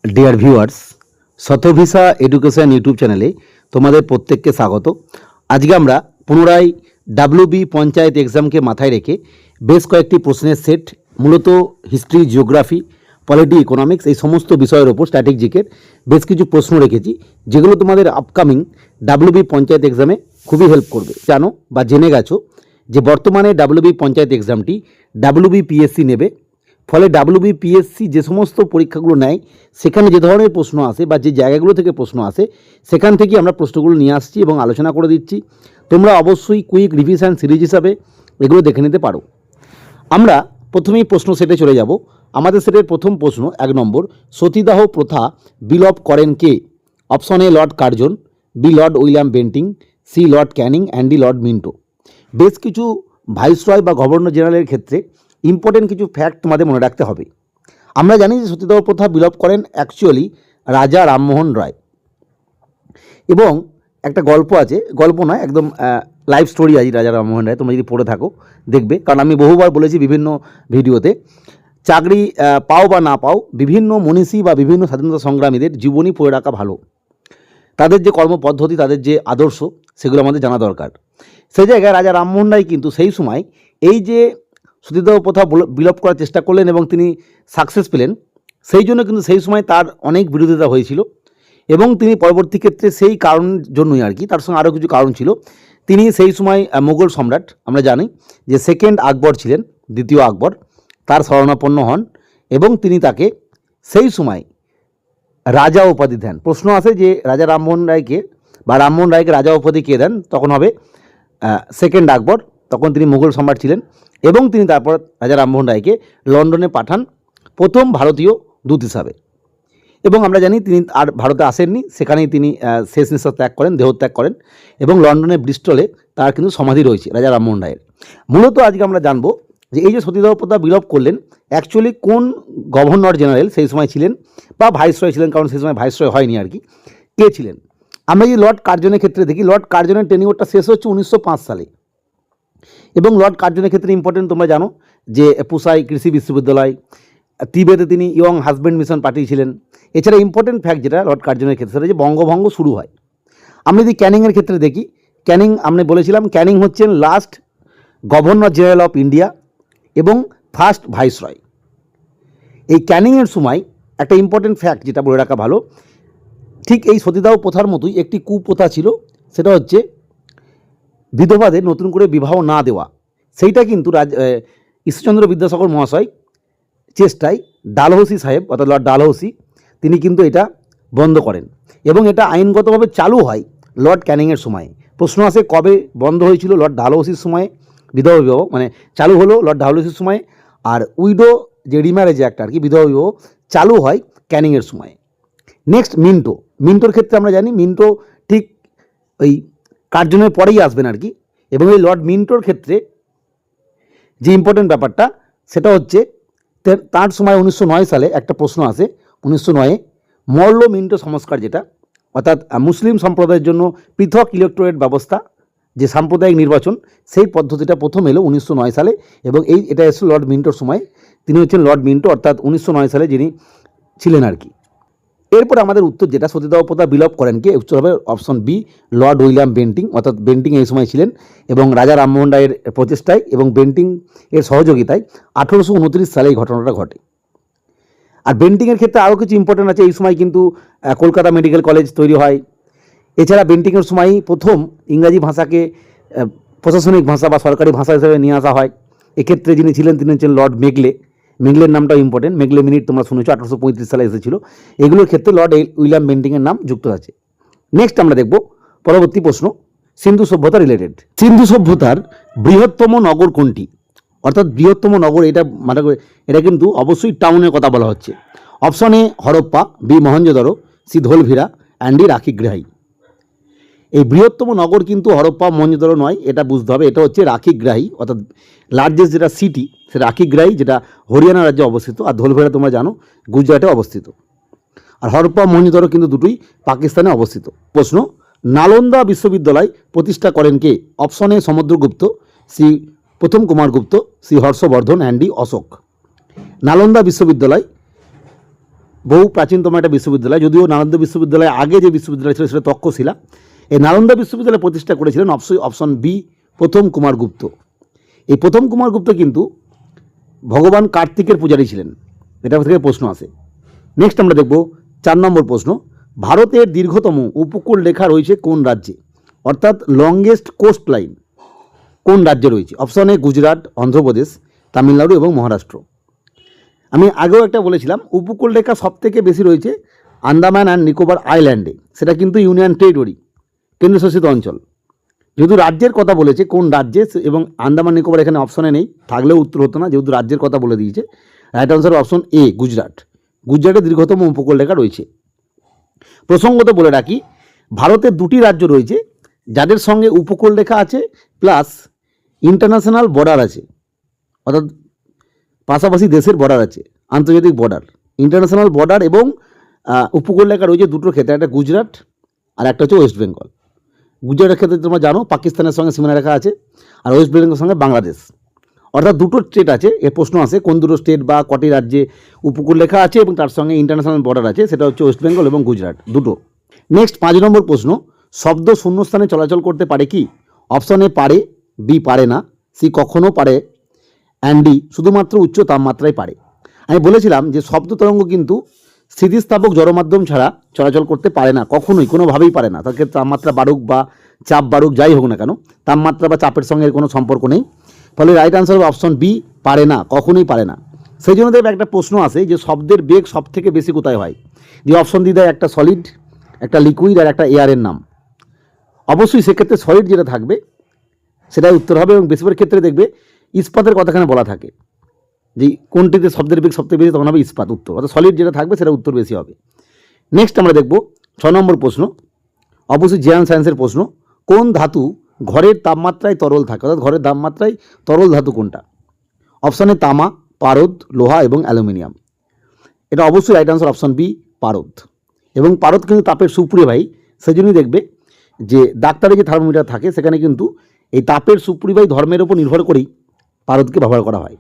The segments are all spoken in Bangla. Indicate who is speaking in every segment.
Speaker 1: ডিয়ার ভিউয়ার্স, শতভিসা এডুকেশন ইউটিউব চ্যানেলে তোমাদের প্রত্যেককে স্বাগত। আজকে আমরা পুনরায় ডাব্লিউবি পঞ্চায়েত এক্সামকে মাথায় রেখে বেশ কয়েকটি প্রশ্নের সেট, মূলত হিস্ট্রি, জিওগ্রাফি, পলিটি, ইকোনমিক্স এই সমস্ত বিষয়ের ওপর স্ট্র্যাটেজিকের বেশ কিছু প্রশ্ন রেখেছি, যেগুলো তোমাদের আপকামিং ডাব্লিউবি পঞ্চায়েত এক্সামে খুবই হেল্প করবে। জানো বা জেনে গেছো যে বর্তমানে ডাব্লিউবি পঞ্চায়েত এক্সামটি ডাব্লিউবিপিএসসি নেবে। ফলে ডাব্লিউবিপিএসসি যে সমস্ত পরীক্ষাগুলো নেয় সেখানে যে ধরনের প্রশ্ন আসে বা যে জায়গাগুলো থেকে প্রশ্ন আসে সেখান থেকে আমরা প্রশ্নগুলো নিয়ে আসছি এবং আলোচনা করে দিচ্ছি। তোমরা অবশ্যই কুইক রিভিশন সিরিজ হিসাবে এগুলো দেখে নিতে পারো। আমরা প্রথমেই প্রশ্ন সেটে চলে যাব। আমাদের সেটের প্রথম প্রশ্ন 1 নম্বর, সতীদাহ প্রথা বিলোপ করেন কে? Option A lord Curzon, B Lord William Bentinck, C lord Canning and D lord Minto. বেশ কিছু ভাইসরয় বা গভর্নর জেনারেলের ক্ষেত্রে ইম্পর্টেন্ট কিছু ফ্যাক্ট তোমাদের মনে রাখতে হবে। আমরা জানি যে সতীদাহ প্রথা বিলোপ করেন অ্যাকচুয়ালি রাজা রামমোহন রায়। এবং একটা গল্প আছে, গল্প নয়, একদম লাইভ স্টোরি আছে রাজা রামমোহন রায়। তোমরা যদি পড়ে থাকো দেখবে, কারণ আমি বহুবার বলেছি বিভিন্ন ভিডিওতে, চাকরি পাও বা না পাও, বিভিন্ন মনীষী বা বিভিন্ন স্বাধীনতা সংগ্রামীদের জীবনী পড়ে রাখা ভালো। তাদের যে কর্মপদ্ধতি, তাদের যে আদর্শ, সেগুলো আমাদের জানা দরকার। সেই জায়গায় রাজা রামমোহন রায় কিন্তু সেই সময় এই যে সতীদাহ প্রথা বিলোপ করার চেষ্টা করলেন এবং তিনি সাকসেস পেলেন, সেই জন্য কিন্তু সেই সময় তার অনেক বিরোধিতা হয়েছিল। এবং তিনি পরবর্তী ক্ষেত্রে সেই কারণের জন্যই আর কি, তার সঙ্গে আরও কিছু কারণ ছিল, তিনি সেই সময় মুঘল সম্রাট, আমরা জানি যে সেকেন্ড আকবর ছিলেন, দ্বিতীয় আকবর, তার শরণাপন্ন হন এবং তিনি তাকে সেই সময় রাজা উপাধি দেন। প্রশ্ন আসে যে রাজা রামমোহন রায়কে বা রামমোহন রায়কে রাজা উপাধি কে দেন? তখন হবে সেকেন্ড আকবর, তখন তিনি মুঘল সম্রাট ছিলেন। এবং তিনি তারপর রাজা রামমোহন রায়কে লন্ডনে পাঠান প্রথম ভারতীয় দূত হিসাবে। এবং আমরা জানি তিনি আর ভারতে আসেননি, সেখানেই তিনি শেষ নিঃশ্বাস ত্যাগ করেন, দেহত্যাগ করেন। এবং লন্ডনের ব্রিস্টলে তার কিন্তু সমাধি রয়েছে রাজা রামমোহন রায়ের। মূলত আজকে আমরা জানবো যে এই যে সতীদাহ প্রথা বিলোপ করলেন, অ্যাকচুয়ালি কোন গভর্নর জেনারেল সেই সময় ছিলেন বা ভাইসরয় ছিলেন, কারণ সেই সময় ভাইসরয় হয়নি আর কি, কে ছিলেন? আমরা যদি লর্ড কার্জনের ক্ষেত্রে দেখি, লর্ড কার্জনের টেনিওরটা শেষ হচ্ছে 1905 সালে। এবং লর্ড কার্জনের ক্ষেত্রে ইম্পর্টেন্ট তোমরা জানো যে পুসাই কৃষি বিশ্ববিদ্যালয়, তিবেতে তিনি ইয়ং হাজব্যান্ড মিশন পাঠিয়েছিলেন। এছাড়া ইম্পর্টেন্ট ফ্যাক্ট যেটা লর্ড কার্জনের ক্ষেত্রে, সেটা যে বঙ্গভঙ্গ শুরু হয়। আমরা যদি ক্যানিংয়ের ক্ষেত্রে দেখি, ক্যানিং আমরা বলেছিলাম ক্যানিং হচ্ছেন last governor general of India এবং ফার্স্ট ভাইসরয়। এই ক্যানিংয়ের সময় একটা ইম্পর্টেন্ট ফ্যাক্ট যেটা বলে রাখা ভালো, ঠিক এই সতীদাহ প্রথার মতোই একটি কুপ্রথা ছিল, সেটা হচ্ছে বিধবাদের নতুন করে বিবাহ না দেওয়া। সেইটা কিন্তু ঈশ্বরচন্দ্র বিদ্যাসাগর মহাশয় চেষ্টায় ডালহৌসি সাহেব অর্থাৎ লর্ড ডালহৌসি, তিনি কিন্তু এটা বন্ধ করেন এবং এটা আইনগতভাবে চালু হয় লর্ড ক্যানিংয়ের সময়ে। প্রশ্ন আসে কবে বন্ধ হয়েছিল? লর্ড ডালহৌসির সময়ে বিধবা বিবাহ মানে চালু হলো লর্ড ডালহৌসির সময়ে, আর উইডো যে রিম্যারেজ অ্যাক্ট আর কি, বিধবা বিবাহ চালু হয় ক্যানিংয়ের সময়ে। Next Minto. মিন্টোর ক্ষেত্রে আমরা জানি মিন্টো ঠিক ওই কার্জনের পরেই আসবেন আর কি। এবং এই লর্ড মিন্টোর ক্ষেত্রে যে ইম্পর্টেন্ট ব্যাপারটা সেটা হচ্ছে তার সময় 1909 সালে একটা প্রশ্ন আসে, 1909 মল্ল মিন্টো সংস্কার, যেটা অর্থাৎ মুসলিম সম্প্রদায়ের জন্য পৃথক ইলেকটোরেট ব্যবস্থা, যে সাম্প্রদায়িক নির্বাচন, সেই পদ্ধতিটা প্রথম এলো 1909 সালে। এবং এটা এসেছিল লর্ড মিন্টোর সময়। তিনি হচ্ছেন লর্ড মিন্টো, অর্থাৎ 1909 সালে যিনি ছিলেন আর কি। এরপর আমাদের উত্তর যেটা, সতীদাহ প্রথা বিলোপ করেন কে? উত্তর হবে option B, Lord William Bentinck. অর্থাৎ বেন্টিং এই সময় ছিলেন এবং রাজা রামমোহন রায়ের প্রচেষ্টায় এবং বেন্টিং এর সহযোগিতায় 1829 সালে এই ঘটনাটা ঘটে। আর বেন্টিংয়ের ক্ষেত্রে আরও কিছু ইম্পর্টেন্ট আছে। এই সময় কিন্তু কলকাতা মেডিকেল কলেজ তৈরি হয়। এছাড়া বেন্টিংয়ের সময়ই প্রথম ইংরাজি ভাষাকে প্রশাসনিক ভাষা বা সরকারি ভাষা হিসেবে নিয়ে আসা হয়। এক্ষেত্রে যিনি ছিলেন তিনি হচ্ছেন লর্ড মেগলে। মেগলের নামটাও ইম্পর্টেন্ট, মেগলে মিনিট তোমরা শুনেছো, 1835 সালে এসেছিল। এগুলোর ক্ষেত্রে লর্ড উইলিয়াম বেন্টিংয়ের নাম যুক্ত আছে। নেক্সট আমরা দেখব পরবর্তী প্রশ্ন, সিন্ধু সভ্যতা রিলেটেড। সিন্ধু সভ্যতার বৃহত্তম নগর কোনটি? অর্থাৎ বৃহত্তম নগর, এটা মানে এটা কিন্তু অবশ্যই টাউনের কথা বলা হচ্ছে। Option A Harappa, B Mohenjodaro, C Dholavira and D Rakhigarhi. এই বৃহত্তম নগর কিন্তু হরপ্পা মহেঞ্জোদারো নয়, এটা বুঝতে হবে। এটা হচ্ছে রাখিগ্রাহী, অর্থাৎ লার্জেস্ট যেটা সিটি সে রাখিগ্রাহী, যেটা হরিয়ানা রাজ্যে অবস্থিত। আর ধোলভিরা তোমরা জানো গুজরাটে অবস্থিত। আর হরপ্পা মহেঞ্জোদারো কিন্তু দুটোই পাকিস্তানে অবস্থিত। প্রশ্ন, নালন্দা বিশ্ববিদ্যালয় প্রতিষ্ঠা করেন কে? অপশন এ সমুদ্রগুপ্ত, সি প্রথম Kumaragupta, C Harshavardhana and D Ashoka. Nalanda বিশ্ববিদ্যালয় বহু প্রাচীনতম একটা বিশ্ববিদ্যালয়, যদিও নালন্দা বিশ্ববিদ্যালয় আগে যে বিশ্ববিদ্যালয় ছিল সেটা তক্ষশিলা। এই নালন্দা বিশ্ববিদ্যালয় প্রতিষ্ঠা করেছিলেন অপশন বি প্রথম কুমারগুপ্ত। এই প্রথম কুমারগুপ্ত কিন্তু ভগবান কার্তিকের পূজারী ছিলেন, এটা থেকে প্রশ্ন আসে। নেক্সট আমরা দেখব 4 নম্বর প্রশ্ন, ভারতের দীর্ঘতম উপকূল রেখা রয়েছে কোন রাজ্যে, অর্থাৎ লংগেস্ট কোস্ট লাইন কোন রাজ্যে রয়েছে? অপশন এ গুজরাট, অন্ধ্রপ্রদেশ, তামিলনাড়ু এবং মহারাষ্ট্র। আমি আগেও একটা বলেছিলাম উপকূল রেখা সব থেকে বেশি রয়েছে আন্দামান অ্যান্ড নিকোবর আইল্যান্ডে, সেটা কিন্তু ইউনিয়ন টেরিটরি, কেন্দ্রশাসিত অঞ্চল। যেহেতু রাজ্যের কথা বলেছে কোন রাজ্যে, এবং আন্দামান নিকোবর এখানে অপশনে নেই, থাকলেও উত্তর হতো না, যেহেতু রাজ্যের কথা বলে দিয়েছে। Right answer option A Gujarat. গুজরাটের দীর্ঘতম উপকূল রেখা রয়েছে। প্রসঙ্গত বলে রাখি, ভারতের 2টি রাজ্য রয়েছে যাদের সঙ্গে উপকূল রেখা আছে প্লাস ইন্টারন্যাশনাল বর্ডার আছে, অর্থাৎ পাশাপাশি দেশের বর্ডার আছে, আন্তর্জাতিক বর্ডার, ইন্টারন্যাশনাল বর্ডার এবং উপকূল রেখা রয়েছে দুটোর ক্ষেত্রে, একটা গুজরাট আর একটা হচ্ছে ওয়েস্ট বেঙ্গল। গুজরাটের ক্ষেত্রে তোমরা জানো পাকিস্তানের সঙ্গে সীমানা রেখা আছে, আর ওয়েস্ট বেঙ্গলের সঙ্গে বাংলাদেশ, অর্থাৎ দুটো স্টেট আছে। এর প্রশ্ন আসে কোন দুটো স্টেট বা কটি রাজ্যে উপকূল রেখা আছে এবং তার সঙ্গে ইন্টারন্যাশনাল বর্ডার আছে, সেটা হচ্ছে ওয়েস্ট বেঙ্গল এবং গুজরাট দুটো। নেক্সট 5 নম্বর প্রশ্ন, শব্দ শূন্যস্থানে চলাচল করতে পারে কি? অপশন এ পারে, বি পারে না, সি কখনো পারে, অ্যান্ড ডি শুধুমাত্র উচ্চ তাপমাত্রায় পারে। আমি বলেছিলাম যে শব্দ তরঙ্গ কিন্তু স্থিতিস্থাপক জড়মাধ্যম ছাড়া চলাচল করতে পারে না, কখনোই, কোনোভাবেই পারে না। তার ক্ষেত্রে তাপমাত্রা বাড়ুক বা চাপ বাড়ুক, যাই হোক না কেন, তাপমাত্রা বা চাপের সঙ্গে এর কোনো সম্পর্ক নেই। ফলে রাইট আনসার হবে অপশন বি, পারে না, কখনোই পারে না। সেই জন্য দেখবে একটা প্রশ্ন আসে যে শব্দের বেগ সব থেকে বেশি কোথায় হয়, যে অপশন দিয়ে দেয় একটা সলিড, একটা লিকুইড আর একটা এয়ারের নাম। অবশ্যই সেক্ষেত্রে সলিড যেটা থাকবে সেটাই উত্তর হবে, এবং বেশিরভাগ ক্ষেত্রে দেখবে ইস্পাতের কথাখানে বলা থাকে যে কোনটিতে শব্দের বেগ সবথেকে বেশি, তখন হবে ইস্পাত উত্তর, অর্থাৎ সলিড যেটা থাকবে সেটা উত্তর বেশি হবে। নেক্সট আমরা দেখব 6 নম্বর প্রশ্ন, অবশ্যই জেনারেল সায়েন্সের প্রশ্ন, কোন ধাতু ঘরের তাপমাত্রায় তরল থাকে, অর্থাৎ ঘরের তাপমাত্রায় তরল ধাতু কোনটা? অপশানে তামা, পারদ, লোহা এবং অ্যালুমিনিয়াম। এটা অবশ্যই রাইট আনসার অপশন বি পারদ। এবং পারদ কিন্তু তাপের সুপরিবাহী, সেই জন্যই দেখবে যে ডাক্তারের যে থার্মোমিটার থাকে সেখানে কিন্তু এই তাপের সুপরিবাহী ধর্মের উপর নির্ভর করেই পারদকে ব্যবহার করা হয়।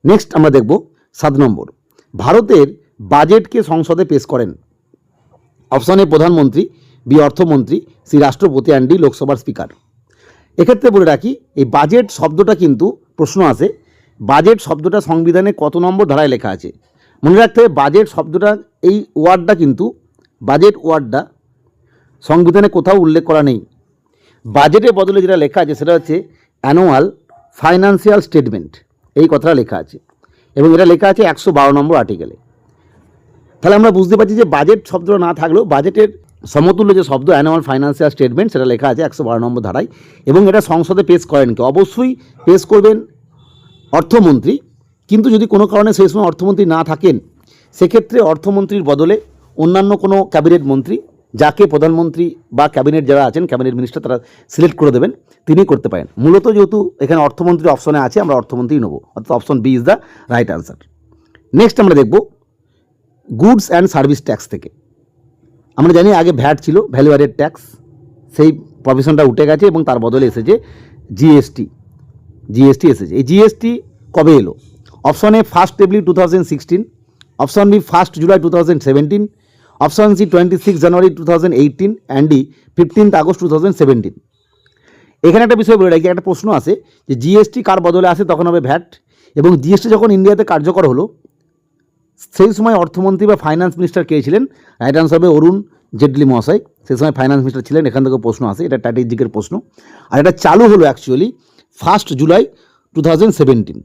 Speaker 1: নেক্সট আমরা দেখব 7 নম্বর, ভারতের বাজেটকে সংসদে পেশ করেন? অপশন এ প্রধানমন্ত্রী, বি অর্থমন্ত্রী, সি রাষ্ট্রপতি, অ্যান্ড ডি লোকসভার স্পিকার। এক্ষেত্রে বলে রাখি এই বাজেট শব্দটা কিন্তু প্রশ্ন আসে, বাজেট শব্দটা সংবিধানে কত নম্বর ধারায় লেখা আছে? মনে রাখতে হবে বাজেট শব্দটা, এই ওয়ার্ডটা কিন্তু, বাজেট ওয়ার্ডটা সংবিধানে কোথাও উল্লেখ করা নেই। বাজেটের বদলে যেটা লেখা আছে সেটা হচ্ছে অ্যানুয়াল ফাইন্যান্সিয়াল স্টেটমেন্ট, এই কথাটা লেখা আছে, এবং এটা লেখা আছে 112 নম্বর আর্টিকেলে। তাহলে আমরা বুঝতে পারছি যে বাজেট শব্দটা না থাকলেও বাজেটের সমতুল্য যে শব্দ অ্যানুয়াল ফাইন্যান্সিয়াল স্টেটমেন্ট, সেটা লেখা আছে 112 নম্বর ধারায়। এবং এটা সংসদে পেশ করেন কি? অবশ্যই পেশ করবেন অর্থমন্ত্রী, কিন্তু যদি কোনো কারণে সেই সময় অর্থমন্ত্রী না থাকেন সেক্ষেত্রে অর্থমন্ত্রীর বদলে অন্যান্য কোনো ক্যাবিনেট মন্ত্রী, যাকে প্রধানমন্ত্রী বা ক্যাবিনেট যারা আছেন, ক্যাবিনেট মিনিস্টার, তারা সিলেক্ট করে দেবেন, তিনি করতে পারেন। মূলত যেহেতু এখানে অর্থমন্ত্রী অপশনে আছে, আমরা অর্থমন্ত্রী নেব, অর্থাৎ option B is the right answer. Next আমরা দেখব গুডস অ্যান্ড সার্ভিস ট্যাক্স থেকে। আমরা জানি আগে ভ্যাট ছিল, ভ্যালু অ্যাডেড ট্যাক্স, সেই প্রভিশনটা উঠে গেছে এবং তার বদলে এসেছে জিএসটি। জিএসটি এসেছে। এই জিএসটি কবে এলো? Option A 1 April 2016, option B 1 July 2017, option C 26 January 2018, and D 15 August 2017। এখানে একটা বিষয় বলে রাখি, একটা প্রশ্ন আসে যে জিএসটি কার বদলে আসে, তখন হবে ভ্যাট। এবং জিএসটি যখন ইন্ডিয়াতে কার্যকর হলো সেই সময় অর্থমন্ত্রী বা ফাইন্যান্স মিনিস্টার কে ছিলেন? রাইট আনসার হবে অরুণ জেটলি মহাশয়, সেই সময় ফাইন্যান্স মিনিস্টার ছিলেন। এখান থেকে প্রশ্ন আসে, এটা স্ট্র্যাটেজিকের প্রশ্ন। আর এটা চালু হলো অ্যাকচুয়ালি 1 জুলাই 2017।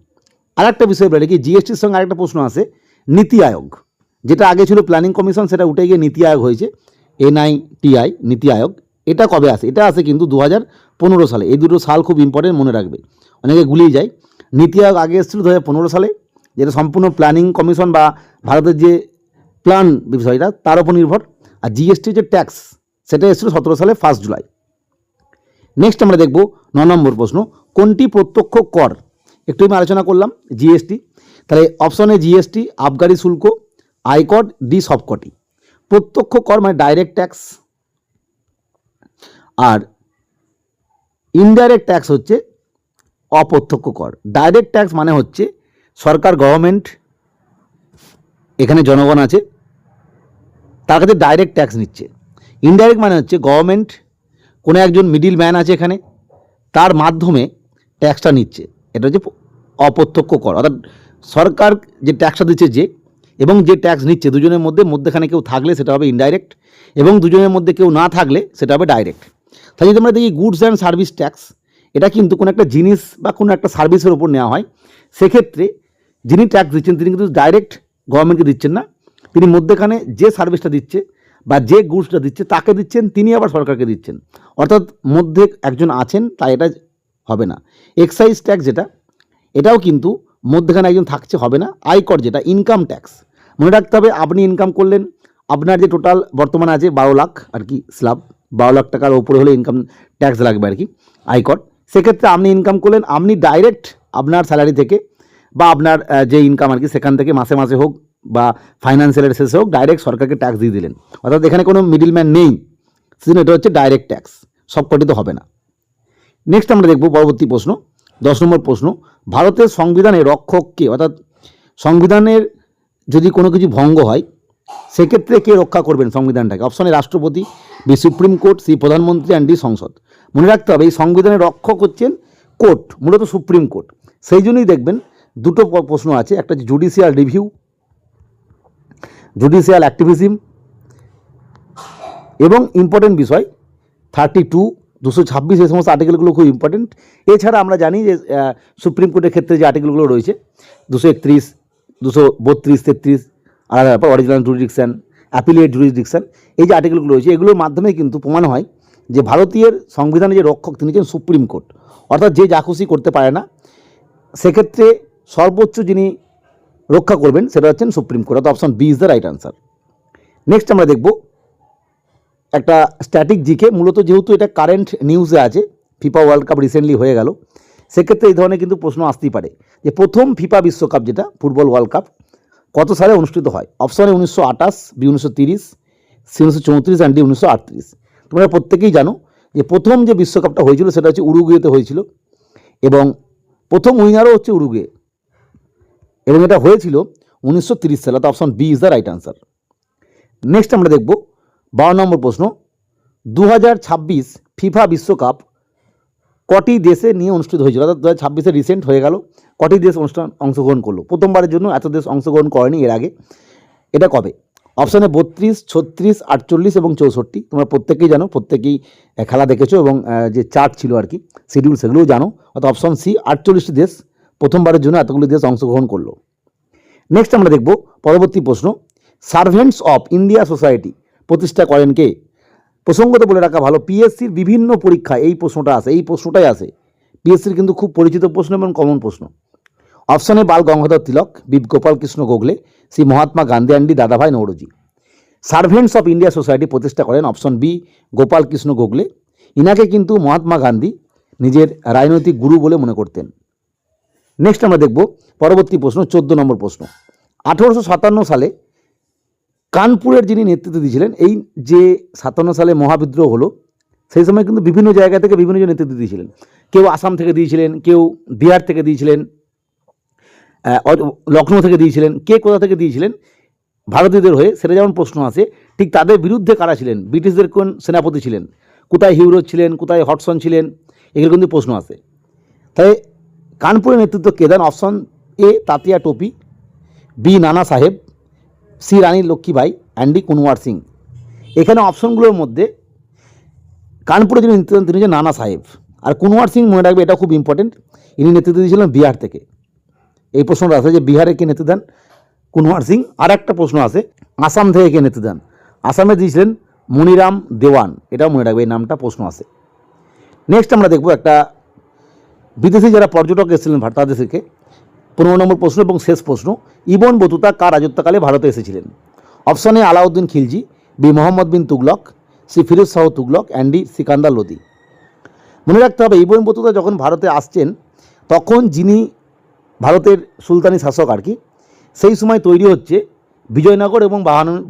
Speaker 1: আর একটা বিষয় বলে কি, জিএসটির সঙ্গে আরেকটা প্রশ্ন আসে নীতি আয়োগ, যেটা আগে ছিল প্ল্যানিং কমিশন, সেটা উঠে গিয়ে নীতি আয়োগ হয়েছে, NITI, নীতি আয়োগ। এটা কবে আসে? এটা আসে কিন্তু 2015 সালে। এই দুটো সাল খুব ইম্পর্টেন্ট, মনে রাখবে, অনেকে গুলিয়ে যায়। নীতি আয়োগ আগে এসেছিল 2015 সালে, যেটা সম্পূর্ণ প্ল্যানিং কমিশন বা ভারতের যে প্ল্যান বিষয়টা তার উপর নির্ভর। আর জিএসটি যে ট্যাক্স, সেটা এসেছিল 17 সালে 1 জুলাই। নেক্সট আমরা দেখব 9 নম্বর প্রশ্ন, কোনটি প্রত্যক্ষ কর? একটু আমি আলোচনা করলাম জিএসটি, তাহলে অপশন এ জিএসটি, আবগারি শুল্ক, আয়কর, ডি সবকটি। প্রত্যক্ষ কর মানে ডাইরেক্ট ট্যাক্স, আর ইনডাইরেক্ট ট্যাক্স হচ্ছে অপ্রত্যক্ষ কর। ডাইরেক্ট ট্যাক্স মানে হচ্ছে সরকার, গভর্নমেন্ট এখানে জনগণ আছে, তার কাছে ডাইরেক্ট ট্যাক্স নিচ্ছে। ইনডাইরেক্ট মানে হচ্ছে গভর্নমেন্ট, কোনো একজন মিডিল ম্যান আছে এখানে, তার মাধ্যমে ট্যাক্সটা নিচ্ছে। এটা হচ্ছে অপ্রত্যক্ষ কর, অর্থাৎ সরকার যে ট্যাক্সটা দিচ্ছে যে, এবং যে ট্যাক্স নিচ্ছে দুজনের মধ্যেখানে কেউ থাকলে সেটা হবে ইনডাইরেক্ট, এবং দুজনের মধ্যে কেউ না থাকলে সেটা হবে ডাইরেক্ট। তাই যদি আমরা দেখি গুডস অ্যান্ড সার্ভিস ট্যাক্স, এটা কিন্তু কোনো একটা জিনিস বা কোনো একটা সার্ভিসের উপর নেওয়া হয়। সেক্ষেত্রে যিনি ট্যাক্স দিচ্ছেন তিনি কিন্তু ডাইরেক্ট গভর্নমেন্টকে দিচ্ছেন না, তিনি মধ্যেখানে যে সার্ভিসটা দিচ্ছে বা যে গুডসটা দিচ্ছে তাকে দিচ্ছেন, তিনি আবার সরকারকে দিচ্ছেন। অর্থাৎ মধ্যে একজন আছেন, তাই এটা হবে না। এক্সাইজ ট্যাক্স যেটা, এটাও কিন্তু মধ্যেখানে একজন থাকছে, হবে না। আয়কর যেটা ইনকাম ট্যাক্স, মনে রাখতে হবে আপনি ইনকাম করলেন, আপনার যে টোটাল বর্তমানে আছে 12 লাখ আর কি স্ল্যাব, 12 লাখ টাকার ওপরে হলে ইনকাম ট্যাক্স লাগবে আর কি, আয়কর। সেক্ষেত্রে আপনি ইনকাম করলেন, আপনি ডাইরেক্ট আপনার স্যালারি থেকে বা আপনার যে ইনকাম আর কি সেখান থেকে মাসে মাসে হোক বা ফাইন্যান্সিয়ালের শেষে হোক ডাইরেক্ট সরকারকে ট্যাক্স দিয়ে দিলেন। অর্থাৎ এখানে কোনো মিডিলম্যান নেই, সেজন্য এটা হচ্ছে ডাইরেক্ট ট্যাক্স, সবকটি তো হবে না। নেক্সট আমরা দেখব পরবর্তী প্রশ্ন, 10 নম্বর প্রশ্ন, ভারতের সংবিধানের রক্ষক কে? অর্থাৎ সংবিধানের যদি কোনো কিছু ভঙ্গ হয় সেক্ষেত্রে কে রক্ষা করবেন সংবিধানটাকে? অপশনে রাষ্ট্রপতি, বি সুপ্রিম কোর্ট, সি প্রধানমন্ত্রী অ্যান্ড ডি সংসদ। মনে রাখতে হবে এই সংবিধানের রক্ষক হচ্ছেন কোর্ট, মূলত সুপ্রিম কোর্ট। সেই জন্যই দেখবেন দুটো প্রশ্ন আছে, একটা হচ্ছে জুডিশিয়াল রিভিউ, জুডিশিয়াল অ্যাক্টিভিজম, এবং ইম্পর্টেন্ট বিষয় 32, 226 এই সমস্ত আর্টিকেলগুলো খুব ইম্পর্টেন্ট। এছাড়া আমরা জানি যে সুপ্রিম কোর্টের ক্ষেত্রে যে আর্টিকেলগুলো রয়েছে 231, 232, 33, আর তারপর অরিজিনাল জুরিডিকশান, অ্যাপিলিয়েট জুরিডিকশান, এই যে আর্টিকেলগুলো রয়েছে এগুলোর মাধ্যমে কিন্তু প্রমাণ হয় যে ভারতীয় সংবিধানের যে রক্ষক তিনি হচ্ছেন সুপ্রিম কোর্ট। অর্থাৎ যে যা খুশি করতে পারে না, সেক্ষেত্রে সর্বোচ্চ যিনি রক্ষা করবেন সেটা হচ্ছেন সুপ্রিম কোর্ট। অর্থাৎ option B is the right answer. Next আমরা দেখব একটা স্ট্যাটিক জিকে, মূলত যেহেতু এটা কারেন্ট নিউজে আছে, ফিফা ওয়ার্ল্ড কাপ রিসেন্টলি হয়ে গেল, সেক্ষেত্রে এই ধরনের কিন্তু প্রশ্ন আসতেই পারে যে প্রথম ফিফা বিশ্বকাপ যেটা ফুটবল ওয়ার্ল্ড কাপ কত সালে অনুষ্ঠিত হয়? অপশনে 1928, বি 1930, সি 1934 অ্যান্ড ডি 1938। তোমরা প্রত্যেকেই জানো যে প্রথম যে বিশ্বকাপটা হয়েছিল সেটা হচ্ছে উরুগুয়েতে হয়েছিল, এবং প্রথম উইনারও হচ্ছে উরুগুয়ে, এবং এটা হয়েছিল 1930 সালে। তো option B is the right answer. Next আমরা দেখব 12 নম্বর প্রশ্ন, 2026 ফিফা বিশ্বকাপ কটি দেশে নিয়ে অনুষ্ঠিত হয়েছিল? অর্থাৎ 2026 রিসেন্ট হয়ে গেল, কটি দেশ অংশগ্রহণ করলো? প্রথমবারের জন্য এত দেশ অংশগ্রহণ করেনি এর আগে। এটা কবে? অপশানে 32, 36, 48 এবং 64। তোমরা প্রত্যেকেই জানো, প্রত্যেকেই খেলা দেখেছো, এবং যে চার্ট ছিল আর কি শিডিউল সেগুলোও জানো। অর্থাৎ অপশন সি 48টি দেশ প্রথমবারের জন্য এতগুলি দেশ অংশগ্রহণ করলো। নেক্সট আমরা দেখব পরবর্তী প্রশ্ন, সার্ভেন্টস অফ ইন্ডিয়া সোসাইটি প্রতিষ্ঠা করেন কে? প্রসঙ্গত বলে রাখা ভালো, পিএসসির বিভিন্ন পরীক্ষায় এই প্রশ্নটাই আসে। পিএসসির কিন্তু খুব পরিচিত প্রশ্ন এবং কমন প্রশ্ন। অপশনে Bal Gangadhar Tilak, B Gopal Krishna Gokhale, C Mahatma Gandhi and D Dadabhai Naoroji. Servants of India society প্রতিষ্ঠা করেন অপশন বি গোপাল কৃষ্ণ গোখলে। ইনাকে কিন্তু মহাত্মা গান্ধী নিজের রাজনৈতিক গুরু বলে মনে করতেন। নেক্সট আমরা দেখব পরবর্তী প্রশ্ন, 14 নম্বর প্রশ্ন, 1857 সালে কানপুরের যিনি নেতৃত্ব দিয়েছিলেন, এই যে 57 সালে মহাবিদ্রোহ হলো সেই সময় কিন্তু বিভিন্ন জায়গা থেকে বিভিন্ন জন নেতৃত্ব দিয়েছিলেন। কেউ আসাম থেকে দিয়েছিলেন, কেউ বিহার থেকে দিয়েছিলেন, লখনৌ থেকে দিয়েছিলেন, কে কোথা থেকে দিয়েছিলেন ভারতীয়দের হয়ে সেটা যেমন প্রশ্ন আসে, ঠিক তাদের বিরুদ্ধে কারা ছিলেন? ব্রিটিশদের কোন সেনাপতি ছিলেন? কোথায় হিউরো ছিলেন? কোথায় হডসন ছিলেন? এগুলো কিন্তু প্রশ্ন আসে। তাই কানপুরের নেতৃত্ব কে দেন? Option A Tatya Tope, B Nana Sahib, C Rani Lakshmibai and D Kunwar Singh. এখানে অপশনগুলোর মধ্যে কানপুরে যিনি নেতৃত্ব দেন তিনি হচ্ছেন নানা সাহেব। আর কুনওয়ার সিং মনে রাখবে, এটা খুব ইম্পর্টেন্ট, ইনি নেতৃত্ব দিয়েছিলেন বিহার থেকে। এই প্রশ্নটা আসে যে বিহারে কে নেতৃত্ব দেন? কুনওয়ার সিং। আর একটা প্রশ্ন আছে, আসাম থেকে কে নেতৃত্ব দেন? আসামে দিয়েছিলেন মনিরাম দেওয়ান, এটাও মনে রাখবে, এই নামটা প্রশ্ন আসে। নেক্সট আমরা দেখব একটা বিদেশি যারা পর্যটক এসেছিলেন তাদের থেকে 15 নম্বর প্রশ্ন এবং শেষ প্রশ্ন, ইবন বতুতা কার রাজত্বকালে ভারতে এসেছিলেন? Option A Alauddin Khilji, B Mohammad bin Tughlaq, C Firoz Shah Tughlaq and D Sikandar Lodi. মনে রাখতে হবে ইবন বতুতা যখন ভারতে আসছেন তখন যিনি ভারতের সুলতানি শাসক আর কি, সেই সময় তৈরি হচ্ছে বিজয়নগর এবং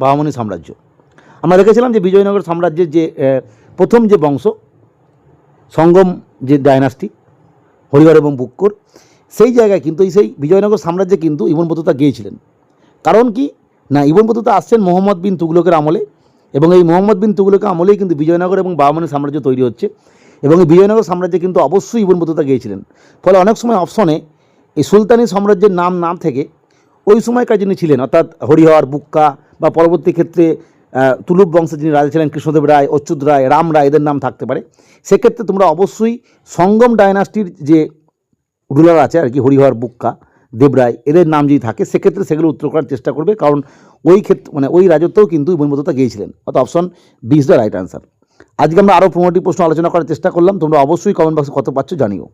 Speaker 1: বাহামনি সাম্রাজ্য। আমরা দেখেছিলাম যে বিজয়নগর সাম্রাজ্যের যে প্রথম যে বংশ সঙ্গম যে ডায়নাস্টি হরিহর এবং বুক্কর, সেই জায়গায় কিন্তু সেই বিজয়নগর সাম্রাজ্যে কিন্তু ইবন বতুতা গিয়েছিলেন। কারণ কি? না, ইবন বতুতা আসছেন মোহাম্মদ বিন তুগলকের আমলে, এবং এই মোহাম্মদ বিন তুগলকের আমলেই কিন্তু বিজয়নগর এবং বাহমানি সাম্রাজ্য তৈরি হচ্ছে, এবং এই বিজয়নগর সাম্রাজ্যে কিন্তু অবশ্যই ইবন বতুতা গিয়েছিলেন। ফলে অনেক সময় অপশনে এই সুলতানি সাম্রাজ্যের নাম থেকে ওই সময়কার যিনি ছিলেন, অর্থাৎ হরিহর, বুক্কা বা পরবর্তী ক্ষেত্রে তুলুপ বংশের যিনি রাজা ছিলেন কৃষ্ণদেব রায়, অচ্যুত রায়, রাম রায়, এদের নাম থাকতে পারে। সেক্ষেত্রে তোমরা অবশ্যই সঙ্গম ডায়নাস্টির যে রুলার আছে আর কি, হরিহর, বুক্কা, দেবরায়, এদের নাম যদি থাকে সেক্ষেত্রে সেগুলো উত্তর করার চেষ্টা করবে, কারণ ওই ক্ষেত্রে মানে ওই রাজত্বেও কিন্তু ইবন বতুতা গিয়েছিলেন। অর্থাৎ option B is the right answer. আজকে আমরা আরও 15টি প্রশ্ন আলোচনা করার চেষ্টা করলাম। তোমরা অবশ্যই কমেন্ট বক্সে কত পাচ্ছ জানিও।